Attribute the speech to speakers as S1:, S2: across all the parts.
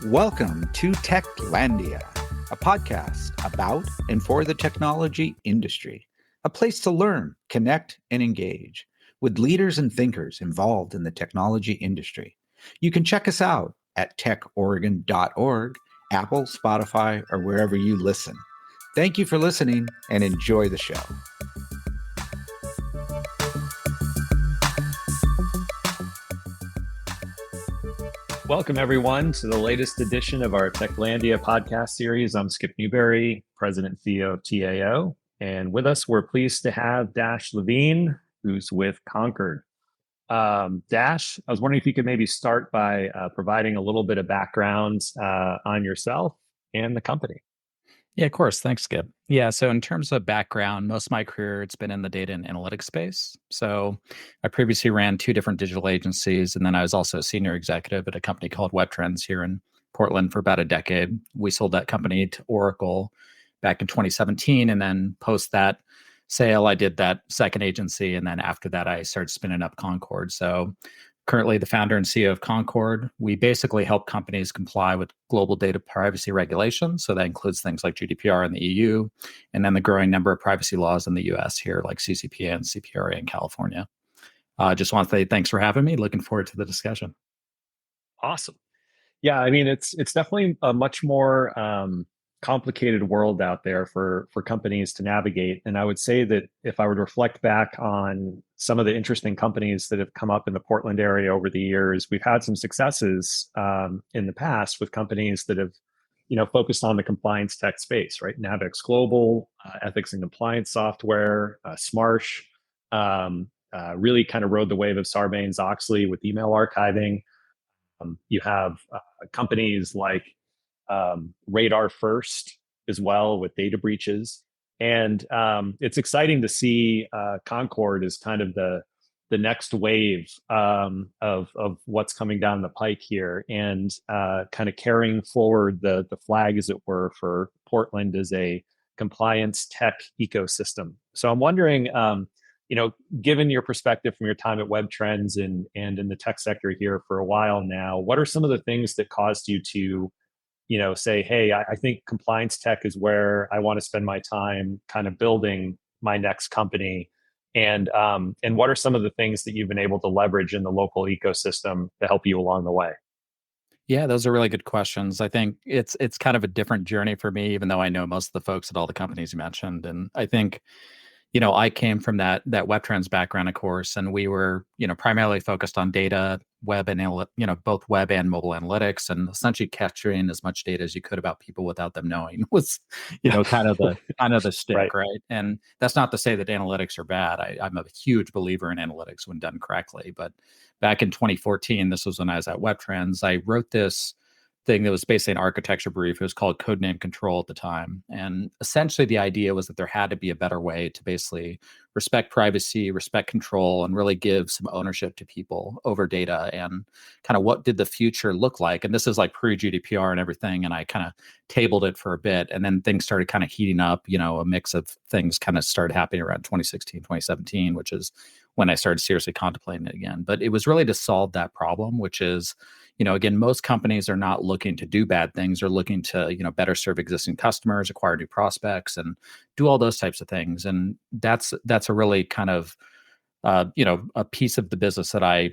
S1: Welcome to Techlandia, a podcast about and for the technology industry, a place to learn, connect, and engage with leaders and thinkers involved in the technology industry. You can check us out at techoregon.org, Apple, Spotify, or wherever you listen. Thank you for listening and enjoy the show.
S2: Welcome, everyone, to the latest edition of our Techlandia podcast series. I'm Skip Newberry, President and CEO of TAO. And with us, we're pleased to have Dash Lavine, who's with Concord. Dash, I was wondering if you could maybe start by providing a little bit of background on yourself and the company.
S3: Yeah, of course. Thanks, Skip. Yeah, so in terms of background, most of my career, it's been in the data and analytics space. So I previously ran 2 different digital agencies, and then I was also a senior executive at a company called Web Trends here in Portland for about a decade. We sold that company to Oracle back in 2017, and then post that sale, I did that second agency, and then after that, I started spinning up Concorde. So currently the founder and CEO of Concord. We basically help companies comply with global data privacy regulations. So that includes things like GDPR in the EU, and then the growing number of privacy laws in the US here, like CCPA and CPRA in California. Just want to say thanks for having me. Looking forward to the discussion.
S2: Awesome. Yeah, I mean, it's definitely a much more complicated world out there for companies to navigate. And I would say that if I were to reflect back on some of the interesting companies that have come up in the Portland area over the years, we've had some successes in the past with companies that have, focused on the compliance tech space, right? Navex Global, ethics and compliance software, Smarsh, really kind of rode the wave of Sarbanes-Oxley with email archiving. You have companies like Radar First as well with data breaches. And it's exciting to see Concord as kind of the next wave of what's coming down the pike here, and kind of carrying forward the flag, as it were, for Portland as a compliance tech ecosystem. So I'm wondering, given your perspective from your time at Web Trends and in the tech sector here for a while now, what are some of the things that caused you to say, hey, I think compliance tech is where I want to spend my time kind of building my next company? And what are some of the things that you've been able to leverage in the local ecosystem to help you along the way?
S3: Yeah, those are really good questions. I think it's kind of a different journey for me, even though I know most of the folks at all the companies you mentioned. And I think I came from that Web Trends background, of course, and we were, primarily focused on data, web and both web and mobile analytics, and essentially capturing as much data as you could about people without them knowing was, kind of the stick, right? And that's not to say that analytics are bad. I'm a huge believer in analytics when done correctly. But back in 2014, this was when I was at Web Trends, I wrote this thing that was basically an architecture brief. It was called Codename Control at the time. And essentially the idea was that there had to be a better way to basically respect privacy, respect control, and really give some ownership to people over data, and kind of what did the future look like. And this is like pre-GDPR and everything. And I kind of tabled it for a bit, and then things started kind of heating up, a mix of things kind of started happening around 2016, 2017, which is when I started seriously contemplating it again. But it was really to solve that problem, which is, again, most companies are not looking to do bad things. They're looking to, better serve existing customers, acquire new prospects, and do all those types of things. And that's a really kind of, a piece of the business that I,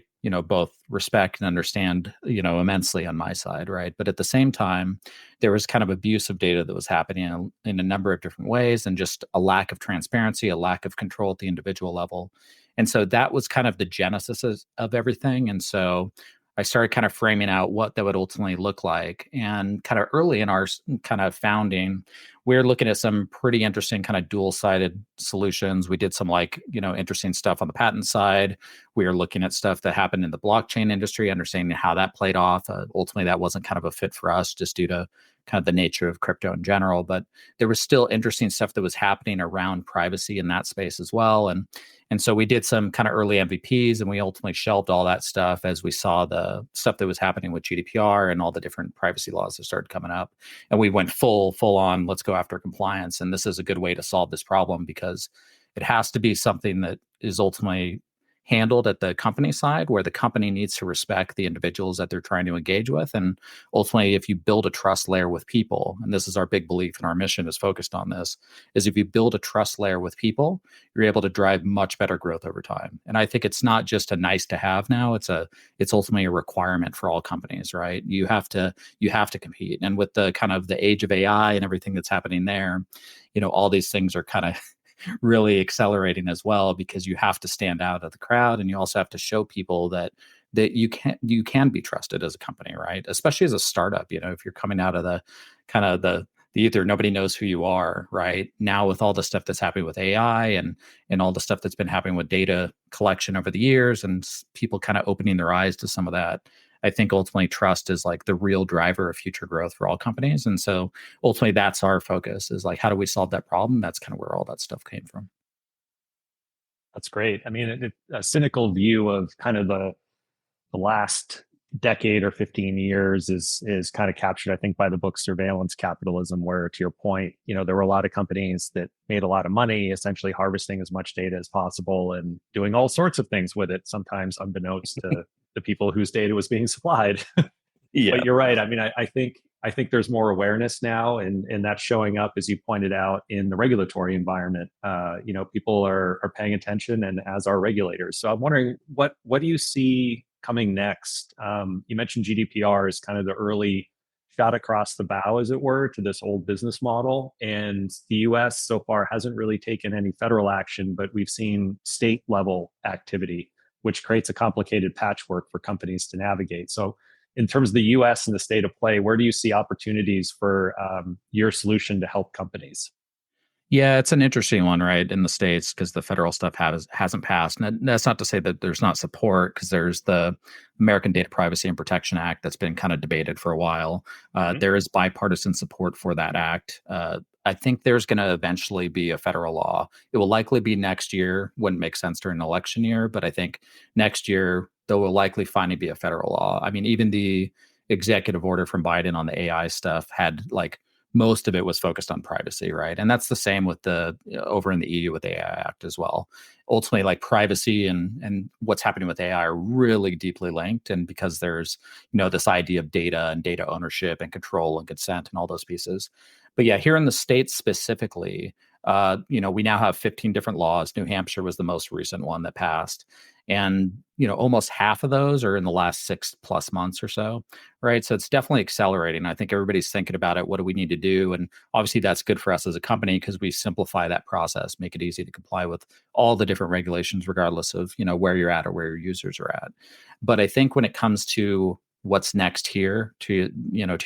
S3: both respect and understand, immensely on my side, right? But at the same time, there was kind of abuse of data that was happening in a number of different ways, and just a lack of transparency, a lack of control at the individual level. And so that was kind of the genesis of everything. And so I started kind of framing out what that would ultimately look like. And kind of early in our kind of founding, we're looking at some pretty interesting kind of dual-sided solutions. We did some interesting stuff on the patent side. We were looking at stuff that happened in the blockchain industry, understanding how that played off. Ultimately, that wasn't kind of a fit for us just due to kind of the nature of crypto in general. But there was still interesting stuff that was happening around privacy in that space as well. And so we did some kind of early MVPs, and we ultimately shelved all that stuff as we saw the stuff that was happening with GDPR and all the different privacy laws that started coming up. And we went full on, let's go after compliance. And this is a good way to solve this problem because it has to be something that is ultimately handled at the company side, where the company needs to respect the individuals that they're trying to engage with. And ultimately, if you build a trust layer with people, and this is our big belief and our mission is focused on this, is if you build a trust layer with people, you're able to drive much better growth over time. And I think it's not just a nice to have now, it's ultimately a requirement for all companies, right? You have to compete. And with the kind of the age of AI and everything that's happening there, all these things are kind of really accelerating as well, because you have to stand out of the crowd, and you also have to show people that you can be trusted as a company, right? Especially as a startup, if you're coming out of the kind of the either nobody knows who you are, right? Now with all the stuff that's happening with AI and all the stuff that's been happening with data collection over the years, and people kind of opening their eyes to some of that, I think ultimately trust is like the real driver of future growth for all companies. And so ultimately that's our focus, is like, how do we solve that problem? That's kind of where all that stuff came from.
S2: That's great. I mean, a cynical view of kind of the last decade or 15 years is kind of captured, I think, by the book Surveillance Capitalism, where, to your point, there were a lot of companies that made a lot of money essentially harvesting as much data as possible and doing all sorts of things with it, sometimes unbeknownst to the people whose data was being supplied.
S3: Yeah.
S2: But you're right. I mean, I think there's more awareness now, and that's showing up, as you pointed out, in the regulatory environment. People are paying attention, and as are regulators. So I'm wondering, what do you see coming next? You mentioned GDPR is kind of the early shot across the bow, as it were, to this old business model. And the US so far hasn't really taken any federal action, but we've seen state level activity, which creates a complicated patchwork for companies to navigate. So in terms of the US and the state of play, where do you see opportunities for your solution to help companies?
S3: Yeah, it's an interesting one, right, in the States, because the federal stuff hasn't passed. And that's not to say that there's not support, because there's the American Data Privacy and Protection Act that's been kind of debated for a while. There is bipartisan support for that act. I think there's going to eventually be a federal law. It will likely be next year. Wouldn't make sense during an election year, but I think next year there will likely finally be a federal law. I mean, even the executive order from Biden on the AI stuff had like most of it was focused on privacy, right? And that's the same with the over in the EU with the AI Act as well. Ultimately, like privacy and what's happening with AI are really deeply linked, and because there's this idea of data and data ownership and control and consent and all those pieces. But yeah, here in the States specifically, we now have 15 different laws. New Hampshire was the most recent one that passed. And, almost half of those are in the last 6+ months or so, right? So it's definitely accelerating. I think everybody's thinking about it. What do we need to do? And obviously that's good for us as a company, because we simplify that process, make it easy to comply with all the different regulations, regardless of, where you're at or where your users are at. But I think when it comes to what's next here, to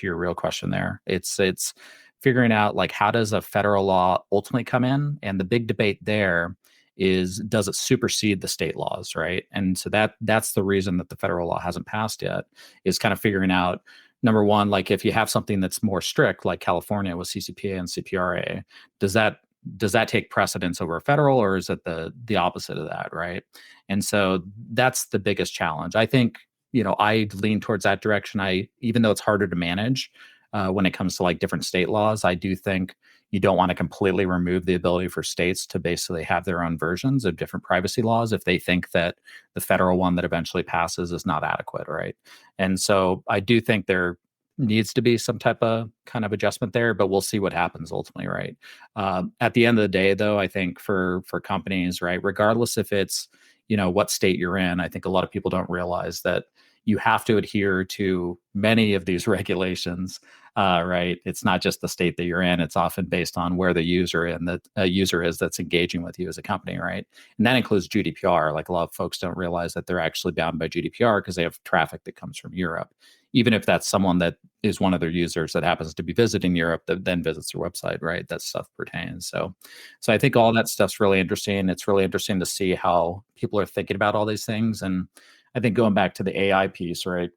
S3: your real question there, it's figuring out like, how does a federal law ultimately come in? And the big debate there is, does it supersede the state laws, right? And so that's the reason that the federal law hasn't passed yet, is kind of figuring out, number one, like if you have something that's more strict, like California with CCPA and CPRA, does that take precedence over federal, or is it the opposite of that, right? And so that's the biggest challenge. I think, I lean towards that direction. Even though it's harder to manage when it comes to like different state laws, I do think you don't want to completely remove the ability for states to basically have their own versions of different privacy laws if they think that the federal one that eventually passes is not adequate, right? And so I do think there needs to be some type of kind of adjustment there, but we'll see what happens ultimately, right? At the end of the day, though, I think for companies, right, regardless if it's what state you're in, I think a lot of people don't realize that you have to adhere to many of these regulations, right? It's not just the state that you're in. It's often based on where the user is that's engaging with you as a company, right? And that includes GDPR. Like, a lot of folks don't realize that they're actually bound by GDPR because they have traffic that comes from Europe. Even if that's someone that is one of their users that happens to be visiting Europe that then visits their website, right? That stuff pertains. So I think all that stuff's really interesting. It's really interesting to see how people are thinking about all these things. And I think going back to the AI piece, right?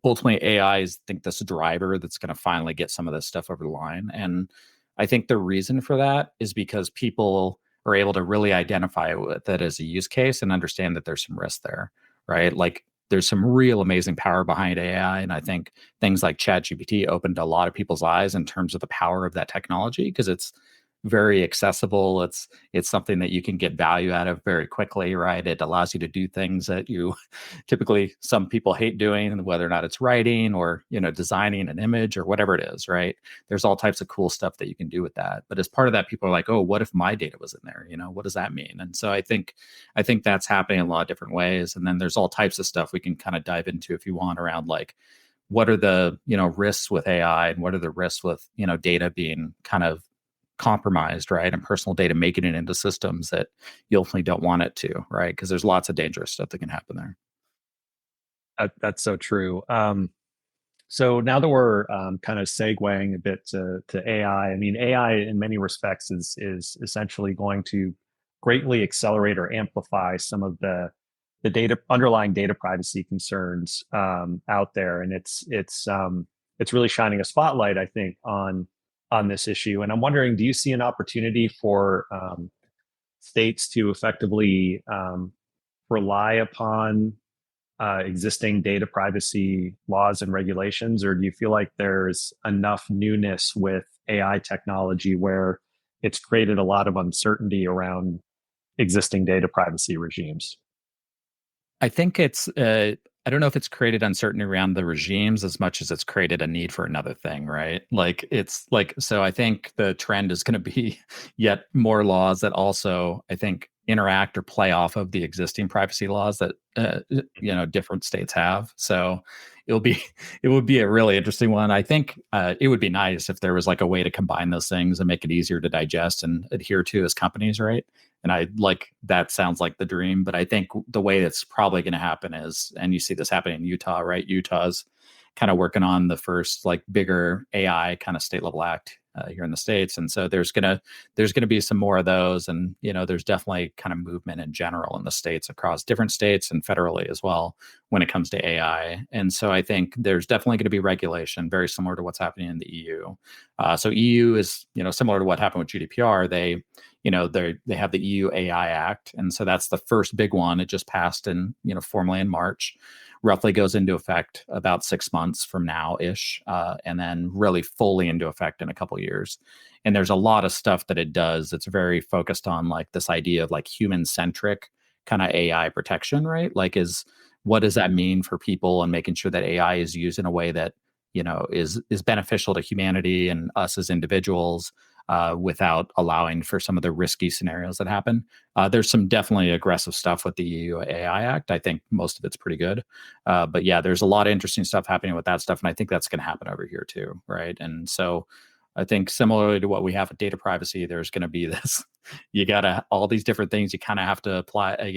S3: Ultimately, AI is, I think, this driver that's going to finally get some of this stuff over the line. And I think the reason for that is because people are able to really identify with it as a use case and understand that there's some risk there, right? Like, there's some real amazing power behind AI. And I think things like ChatGPT opened a lot of people's eyes in terms of the power of that technology, because it's very accessible. It's something that you can get value out of very quickly, right? It allows you to do things that you typically some people hate doing, whether or not it's writing or designing an image or whatever it is, right? There's all types of cool stuff that you can do with that. But as part of that, people are like, oh, what if my data was in there? What does that mean? And so I think that's happening in a lot of different ways. And then there's all types of stuff we can kind of dive into if you want, around like, what are the risks with AI, and what are the risks with data being kind of compromised, right? And personal data making it into systems that you ultimately don't want it to, right? Because there's lots of dangerous stuff that can happen there.
S2: That's so true. So now that we're kind of segueing a bit to AI, I mean, AI in many respects is essentially going to greatly accelerate or amplify some of the underlying data privacy concerns out there, and it's really shining a spotlight, I think, on this issue. And I'm wondering, do you see an opportunity for states to effectively rely upon existing data privacy laws and regulations, or do you feel like there's enough newness with AI technology where it's created a lot of uncertainty around existing data privacy regimes?
S3: I think it's I don't know if it's created uncertainty around the regimes as much as it's created a need for another thing, right? Like, it's like, so I think the trend is going to be yet more laws that also, I think, interact or play off of the existing privacy laws that different states have. So it would be a really interesting one. I think it would be nice if there was like a way to combine those things and make it easier to digest and adhere to as companies, right? And that sounds like the dream, but I think the way it's probably going to happen is, and you see this happening in Utah, right? Utah's kind of working on the first like bigger AI kind of state level act here in the States. And so there's gonna be some more of those. And, there's definitely kind of movement in general in the states, across different states and federally as well, when it comes to AI. And so I think there's definitely going to be regulation very similar to what's happening in the EU. So EU is, similar to what happened with GDPR. They have the EU AI Act. And so that's the first big one. It just passed in, formally in March, roughly goes into effect about 6 months from now-ish, and then really fully into effect in a couple of years. And there's a lot of stuff that it does that's very focused on like this idea of like human-centric kind of AI protection, right? Like, what does that mean for people, and making sure that AI is used in a way that, is beneficial to humanity and us as individuals, without allowing for some of the risky scenarios that happen. There's some definitely aggressive stuff with the EU AI Act. I think most of it's pretty good. But yeah, there's a lot of interesting stuff happening with that stuff. And I think that's going to happen over here too, right? And so I think similarly to what we have with data privacy, there's going to be this, you got to, all these different things you kind of have to apply,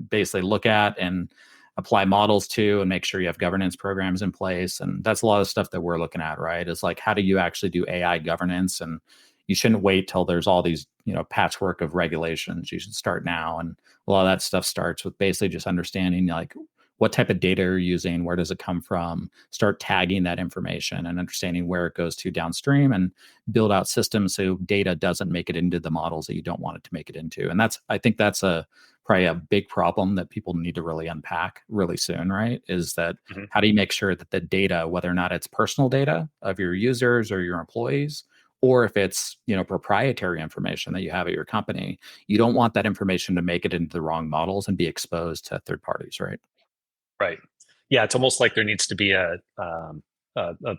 S3: basically look at and apply models to, and make sure you have governance programs in place. And that's a lot of stuff that we're looking at, right? Is like, how do you actually do AI governance? And you shouldn't wait till there's all these, patchwork of regulations. You should start now. And a lot of that stuff starts with basically just understanding like what type of data you're using, where does it come from, start tagging that information and understanding where it goes to downstream, and build out systems so data doesn't make it into the models that you don't want it to make it into. And I think that's probably a big problem that people need to really unpack really soon, right? Is that how do you make sure that the data, whether or not it's personal data of your users or your employees, or if it's proprietary information that you have at your company, you don't want that information to make it into the wrong models and be exposed to third parties, right?
S2: Right. Yeah, it's almost like there needs to be a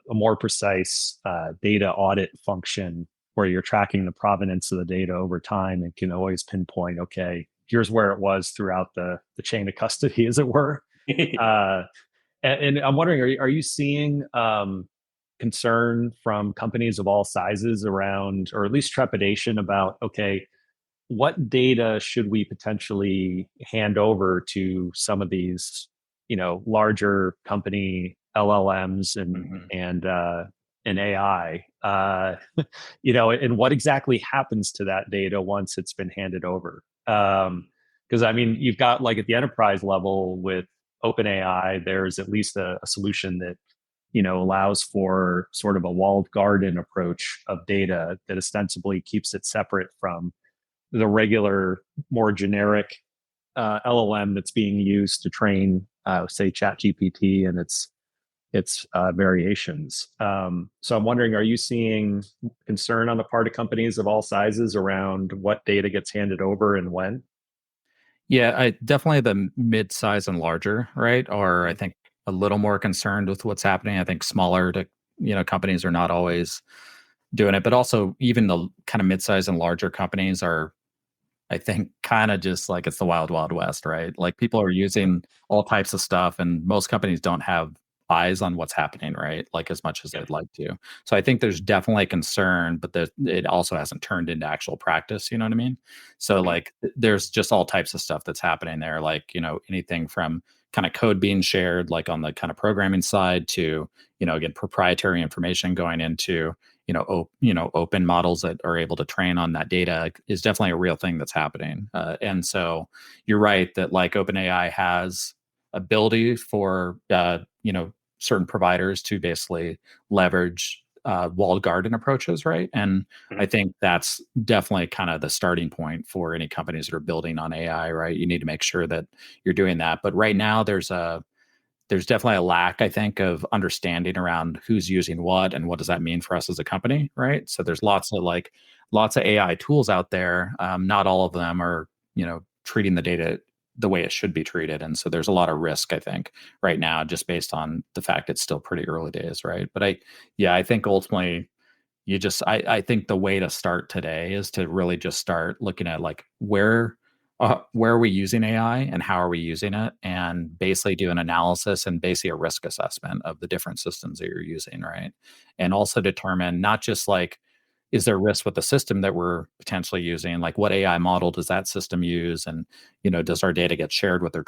S2: more precise data audit function where you're tracking the provenance of the data over time and can always pinpoint, okay, here's where it was throughout the chain of custody, as it were. And I'm wondering, are you seeing concern from companies of all sizes around, or at least trepidation about, okay, what data should we potentially hand over to some of these, larger company LLMs and AI, and what exactly happens to that data once it's been handed over? Because I mean, you've got like at the enterprise level with OpenAI, there's at least a solution that allows for sort of a walled garden approach of data that ostensibly keeps it separate from the regular, more generic LLM that's being used to train say ChatGPT and its variations. So I'm wondering, are you seeing concern on the part of companies of all sizes around what data gets handed over and when?
S3: Yeah, I definitely the mid-size and larger, right, are I think a little more concerned with what's happening. I think smaller to companies are not always doing it, but also even the kind of mid-size and larger companies are, I think, kind of just like it's the wild, wild west, right? Like people are using all types of stuff, and most companies don't have eyes on what's happening, right? Like as much as
S2: Yep.
S3: they'd like to. So I think there's definitely concern, but it also hasn't turned into actual practice. You know what I mean? So
S2: Mhm.
S3: like there's just all types of stuff that's happening there, like anything from kind of code being shared, like on the kind of programming side, to again proprietary information going into open models that are able to train on that data is definitely a real thing that's happening. And so you're right that like OpenAI has ability for certain providers to basically leverage walled garden approaches, right? And I
S2: Mhm.
S3: think that's definitely kind of the starting point for any companies that are building on AI, right? You need to make sure that you're doing that. But right now, there's definitely a lack, I think, of understanding around who's using what and what does that mean for us as a company, right? So there's lots of AI tools out there. Not all of them are, treating the data the way it should be treated, and so there's a lot of risk, I think, right now, just based on the fact it's still pretty early days, right? But I think ultimately I think the way to start today is to really just start looking at like where are we using AI and how are we using it, and basically do an analysis and basically a risk assessment of the different systems that you're using, right? And also determine not just like, is there risk with the system that we're potentially using, like what AI model does that system use, and does our data get shared with their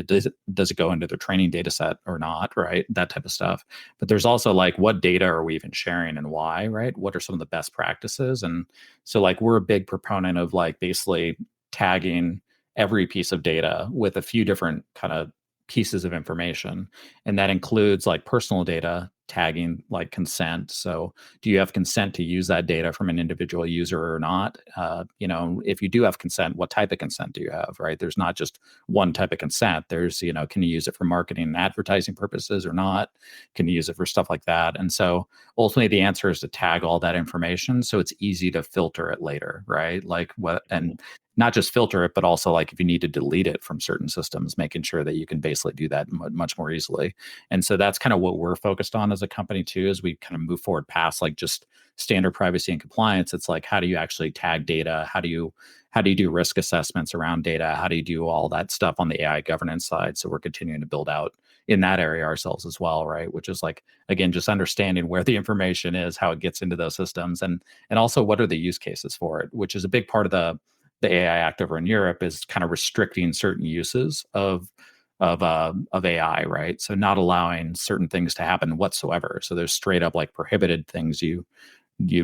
S3: does it go into their training data set or not, right? That type of stuff. But there's also like, what data are we even sharing and why, right? What are some of the best practices? And so like we're a big proponent of like basically tagging every piece of data with a few different kind of pieces of information, and that includes like personal data tagging, like consent. So do you have consent to use that data from an individual user or not? If you do have consent, what type of consent do you have, right? There's not just one type of consent. There's can you use it for marketing and advertising purposes or not? Can you use it for stuff like that? And so ultimately the answer is to tag all that information so it's easy to filter it later, right? Like what, and not just filter it, but also like if you need to delete it from certain systems, making sure that you can basically do that much more easily. And so that's kind of what we're focused on as a company too, as we kind of move forward past like just standard privacy and compliance. It's like, how do you actually tag data? How do you do risk assessments around data? How do you do all that stuff on the AI governance side? So we're continuing to build out in that area ourselves as well, right? Which is like, again, just understanding where the information is, how it gets into those systems, and also what are the use cases for it, which is a big part of the AI Act over in Europe is kind of restricting certain uses of AI, right? So not allowing certain things to happen whatsoever. So there's straight up like prohibited things you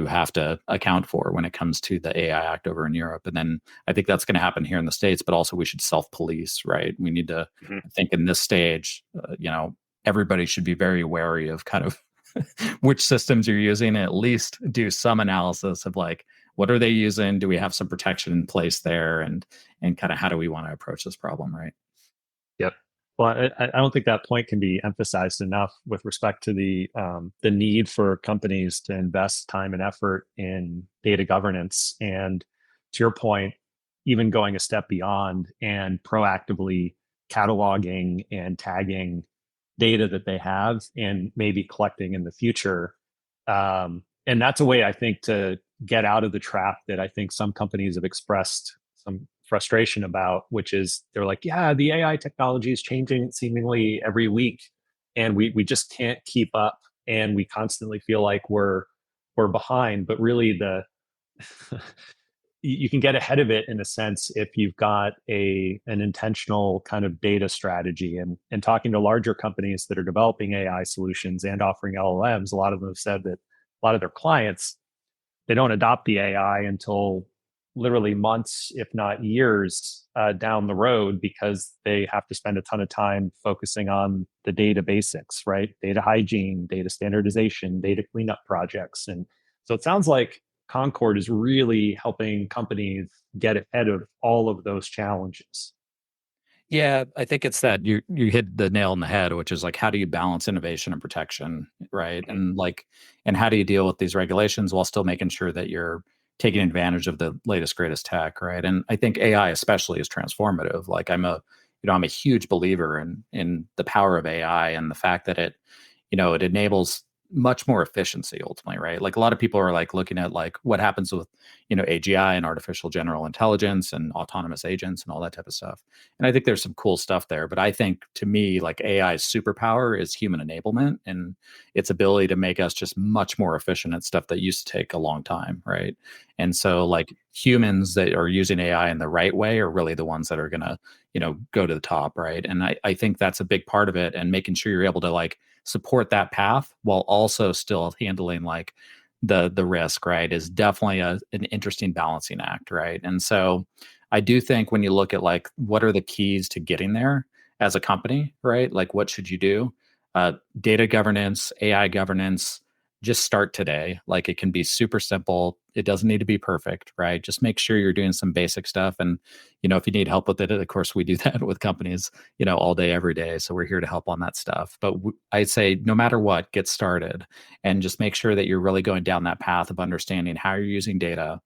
S3: have to account for when it comes to the AI Act over in Europe. And then I think that's going to happen here in the States, but also we should self-police, right? We need to
S2: Mhm.
S3: I think in this stage, everybody should be very wary of kind of which systems you're using, and at least do some analysis of like, what are they using? Do we have some protection in place there? And kind of how do we want to approach this problem, right?
S2: Yep. Well, I don't think that point can be emphasized enough with respect to the need for companies to invest time and effort in data governance, and to your point, even going a step beyond and proactively cataloging and tagging data that they have and maybe collecting in the future. And that's a way I think to get out of the trap that I think some companies have expressed some frustration about, which is they're like, yeah, the AI technology is changing seemingly every week, and we just can't keep up, and we constantly feel like we're behind. But really, the you can get ahead of it in a sense if you've got an intentional kind of data strategy, and talking to larger companies that are developing AI solutions and offering LLMs. A lot of them have said that a lot of their clients, they don't adopt the AI until literally months, if not years, down the road, because they have to spend a ton of time focusing on the data basics, right? Data hygiene, data standardization, data cleanup projects. And so it sounds like Concord is really helping companies get ahead of all of those challenges.
S3: Yeah, I think it's that you hit the nail on the head, which is like how do you balance innovation and protection, right? And how do you deal with these regulations while still making sure that you're taking advantage of the latest greatest tech, right? And I think AI especially is transformative. Like I'm a huge believer in the power of AI and the fact that it enables much more efficiency ultimately, right? Like a lot of people are like looking at like what happens with, AGI and artificial general intelligence and autonomous agents and all that type of stuff. And I think there's some cool stuff there, but I think to me, like AI's superpower is human enablement and its ability to make us just much more efficient at stuff that used to take a long time, right? And so like humans that are using AI in the right way are really the ones that are gonna, go to the top, right? And I think that's a big part of it and making sure you're able to like support that path while also still handling like the risk, right, is definitely an interesting balancing act, right? And so I do think when you look at like what are the keys to getting there as a company, right? Like what should you do? Data governance, AI governance, just start today. Like it can be super simple. It doesn't need to be perfect, right? Just make sure you're doing some basic stuff. And, if you need help with it, of course, we do that with companies, all day, every day. So we're here to help on that stuff. But I'd say no matter what, get started and just make sure that you're really going down that path of understanding how you're using data,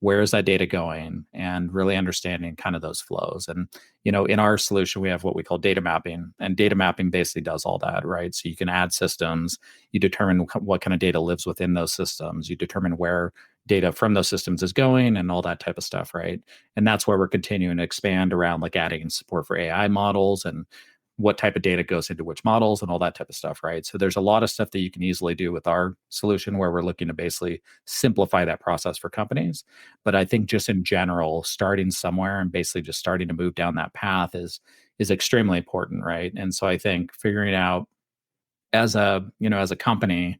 S3: where is that data going, and really understanding kind of those flows. And in our solution, we have what we call data mapping, and data mapping basically does all that, right? So you can add systems, you determine what kind of data lives within those systems, you determine where data from those systems is going and all that type of stuff, right? And that's where we're continuing to expand around like adding support for AI models and what type of data goes into which models and all that type of stuff, right? So there's a lot of stuff that you can easily do with our solution where we're looking to basically simplify that process for companies. But I think just in general, starting somewhere and basically just starting to move down that path is extremely important, right? And so I think figuring out as a company,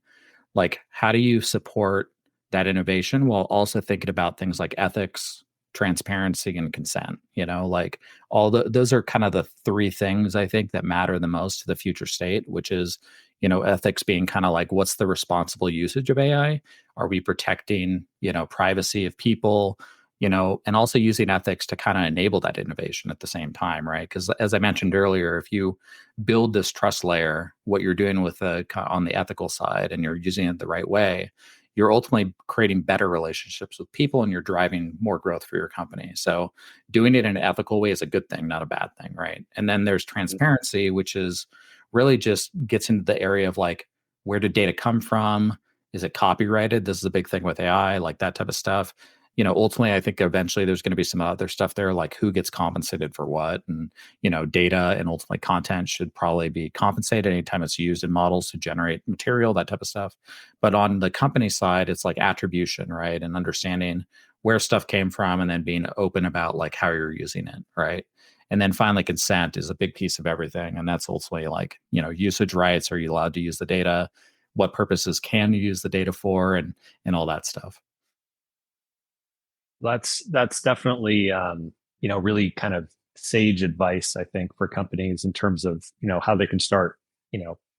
S3: like how do you support that innovation while also thinking about things like ethics, transparency, and consent? Like those are kind of the three things I think that matter the most to the future state, which is, ethics being kind of like what's the responsible usage of AI? Are we protecting, privacy of people? And also using ethics to kind of enable that innovation at the same time, right? Because as I mentioned earlier, if you build this trust layer, what you're doing with on the ethical side, and you're using it the right way, you're ultimately creating better relationships with people and you're driving more growth for your company. So doing it in an ethical way is a good thing, not a bad thing, right? And then there's transparency, which is really just gets into the area of like, where did data come from? Is it copyrighted? This is a big thing with AI, like that type of stuff. Ultimately, I think eventually there's going to be some other stuff there, like who gets compensated for what, and data and ultimately content should probably be compensated anytime it's used in models to generate material, that type of stuff. But on the company side, it's like attribution, right, and understanding where stuff came from, and then being open about like how you're using it, right. And then finally, consent is a big piece of everything, and that's ultimately like usage rights. Are you allowed to use the data? What purposes can you use the data for, and all that stuff.
S2: That's definitely really kind of sage advice, I think, for companies in terms of how they can start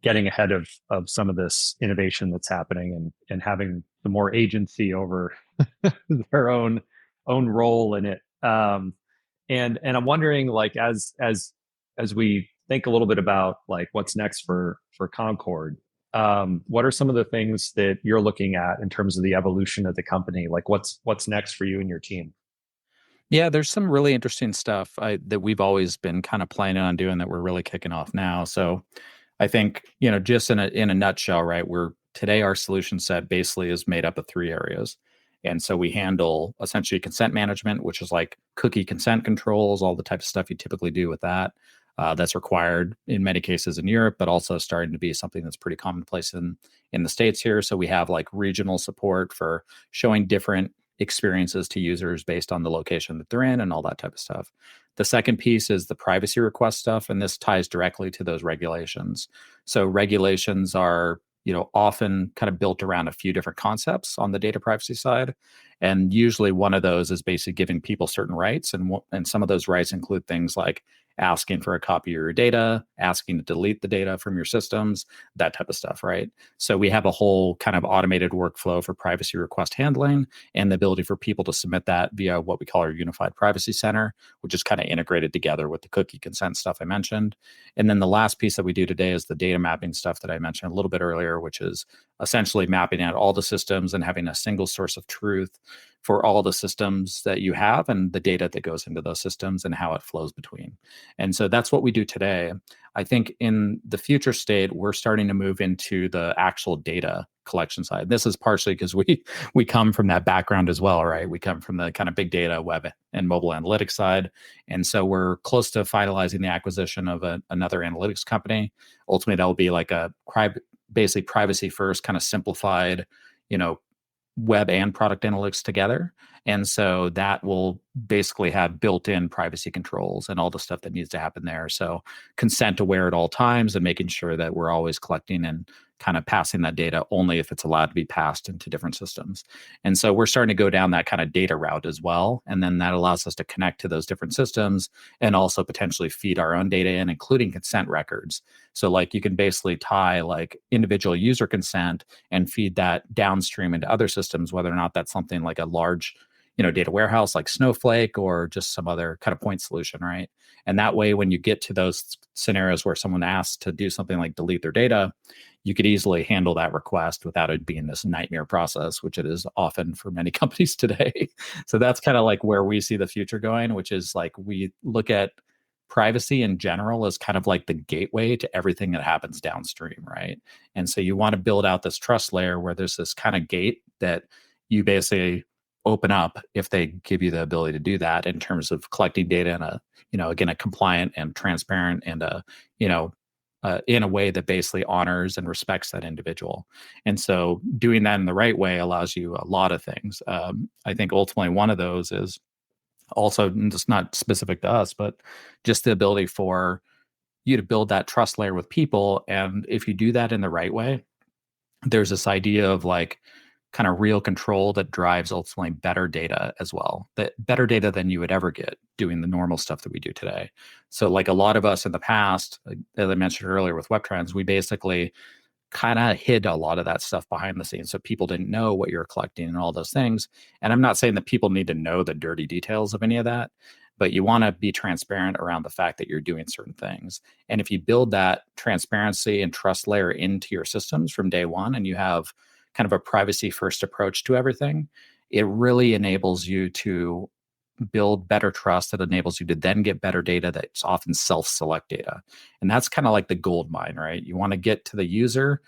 S2: getting ahead of some of this innovation that's happening and having the more agency over their own role in it. And I'm wondering, like, as we think a little bit about like what's next for Concord, what are some of the things that you're looking at in terms of the evolution of the company? Like what's next for you and your team?
S3: Yeah, there's some really interesting stuff that we've always been kind of planning on doing that we're really kicking off now. So I think, just in a nutshell, right, we're today our solution set basically is made up of three areas. And so we handle essentially consent management, which is like cookie consent controls, all the type of stuff you typically do with that. That's required in many cases in Europe, but also starting to be something that's pretty commonplace in the States here. So we have like regional support for showing different experiences to users based on the location that they're in and all that type of stuff. The second piece is the privacy request stuff, and this ties directly to those regulations. So regulations are, often kind of built around a few different concepts on the data privacy side, and usually one of those is basically giving people certain rights, and some of those rights include things like asking for a copy of your data, asking to delete the data from your systems, that type of stuff, right? So we have a whole kind of automated workflow for privacy request handling and the ability for people to submit that via what we call our unified privacy center, which is kind of integrated together with the cookie consent stuff I mentioned. And then the last piece that we do today is the data mapping stuff that I mentioned a little bit earlier, which is essentially mapping out all the systems and having a single source of truth for all the systems that you have and the data that goes into those systems and how it flows between. And so that's what we do today. I think in the future state, we're starting to move into the actual data collection side. This is partially because we come from that background as well, right? We come from the kind of big data, web, and mobile analytics side. And so we're close to finalizing the acquisition of another analytics company. Ultimately, that will be like a basically privacy first, kind of simplified, web and product analytics together. And so that will basically have built-in privacy controls and all the stuff that needs to happen there. So consent aware at all times and making sure that we're always collecting and kind of passing that data only if it's allowed to be passed into different systems. And so we're starting to go down that kind of data route as well. And then that allows us to connect to those different systems and also potentially feed our own data in, including consent records. So like you can basically tie like individual user consent and feed that downstream into other systems, whether or not that's something like a large data warehouse like Snowflake or just some other kind of point solution, right? And that way, when you get to those scenarios where someone asks to do something like delete their data, you could easily handle that request without it being this nightmare process, which it is often for many companies today. So that's kind of like where we see the future going, which is like we look at privacy in general as kind of like the gateway to everything that happens downstream, right? And so you want to build out this trust layer where there's this kind of gate that you basically open up if they give you the ability to do that in terms of collecting data in a, again, a compliant and transparent and in a way that basically honors and respects that individual. And so doing that in the right way allows you a lot of things. I think ultimately one of those is also just not specific to us, but just the ability for you to build that trust layer with people. And if you do that in the right way, there's this idea of like kind of real control that drives ultimately better data as well, that better data than you would ever get doing the normal stuff that we do today. So like a lot of us in the past, as I mentioned earlier with WebTrends, we basically kind of hid a lot of that stuff behind the scenes. So people didn't know what you're collecting and all those things. And I'm not saying that people need to know the dirty details of any of that, but you want to be transparent around the fact that you're doing certain things. And if you build that transparency and trust layer into your systems from day one, and you have kind of a privacy first approach to everything, it really enables you to build better trust that enables you to then get better data that's often self-select data. And that's kind of like the gold mine, right? You want to get to the user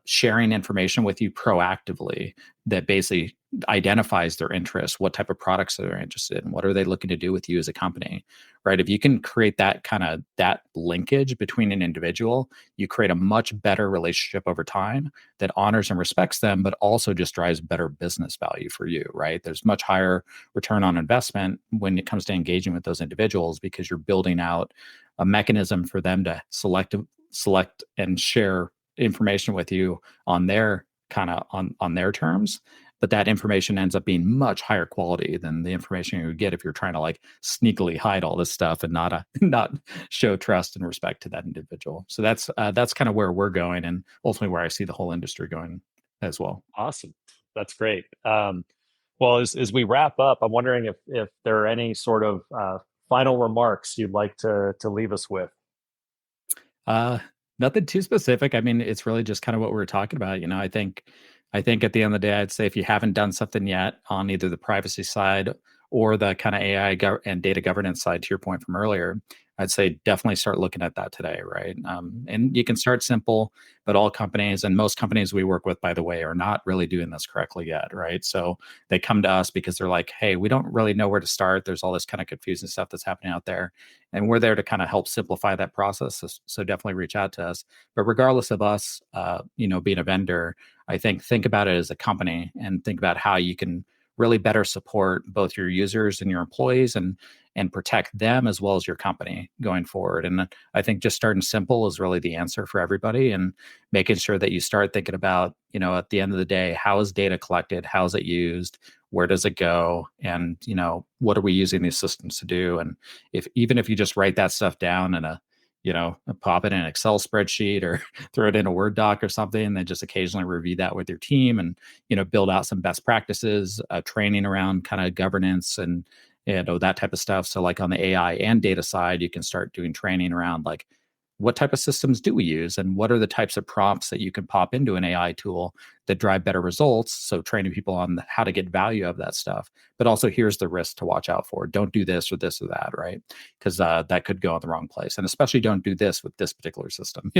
S3: sharing information with you proactively that basically identifies their interests, what type of products they're interested in, what are they looking to do with you as a company, right? If you can create that linkage between an individual, you create a much better relationship over time that honors and respects them, but also just drives better business value for you, right? There's much higher return on investment when it comes to engaging with those individuals because you're building out a mechanism for them to select and share information with you on their kind of on their terms, but that information ends up being much higher quality than the information you would get if you're trying to like sneakily hide all this stuff and not show trust and respect to that individual. So that's kind of where we're going and ultimately where I see the whole industry going as well.
S2: Awesome. That's great. Well, as we wrap up, I'm wondering if there are any sort of final remarks you'd like to leave us with.
S3: Nothing too specific. I mean, it's really just kind of what we were talking about. I think at the end of the day, I'd say if you haven't done something yet on either the privacy side or the kind of AI and data governance side, to your point from earlier, I'd say definitely start looking at that today, right? And you can start simple, but all companies and most companies we work with, by the way, are not really doing this correctly yet, right? So they come to us because they're like, hey, we don't really know where to start. There's all this kind of confusing stuff that's happening out there. And we're there to kind of help simplify that process. So definitely reach out to us. But regardless of us, being a vendor, I think about it as a company and think about how you can really better support both your users and your employees and protect them as well as your company going forward. And I think just starting simple is really the answer for everybody and making sure that you start thinking about, at the end of the day, how is data collected? How is it used? where does it go, and what are we using these systems to do? And even if you just write that stuff down in a pop it in an Excel spreadsheet or throw it in a Word doc or something, and then just occasionally review that with your team, and build out some best practices, training around kind of governance and that type of stuff. So like on the AI and data side, you can start doing training around like, what type of systems do we use, and what are the types of prompts that you can pop into an AI tool that drive better results? So training people on how to get value of that stuff, but also here's the risk to watch out for. Don't do this or that, right? Because that could go in the wrong place, and especially don't do this with this particular system,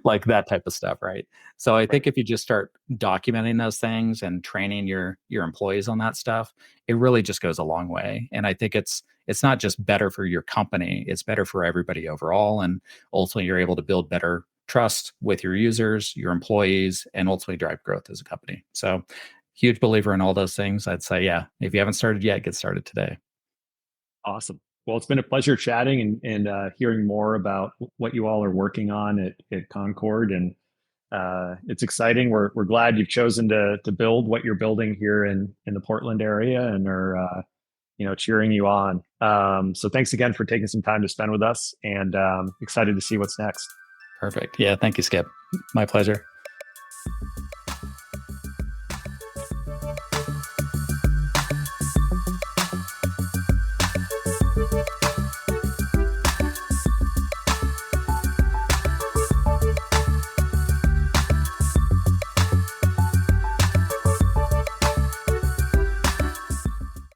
S3: like that type of stuff, right? So I think if you just start documenting those things and training your employees on that stuff, it really just goes a long way. And I think it's not just better for your company, it's better for everybody overall. And ultimately, you're able to build better trust with your users, your employees, and ultimately drive growth as a company. So, huge believer in all those things. I'd say, yeah, if you haven't started yet, get started today.
S2: Awesome. Well, it's been a pleasure chatting and hearing more about what you all are working on at Concord. And it's exciting. We're glad you've chosen to build what you're building here in the Portland area, and are cheering you on. So thanks again for taking some time to spend with us, and excited to see what's next.
S3: Perfect. Yeah. Thank you, Skip. My pleasure.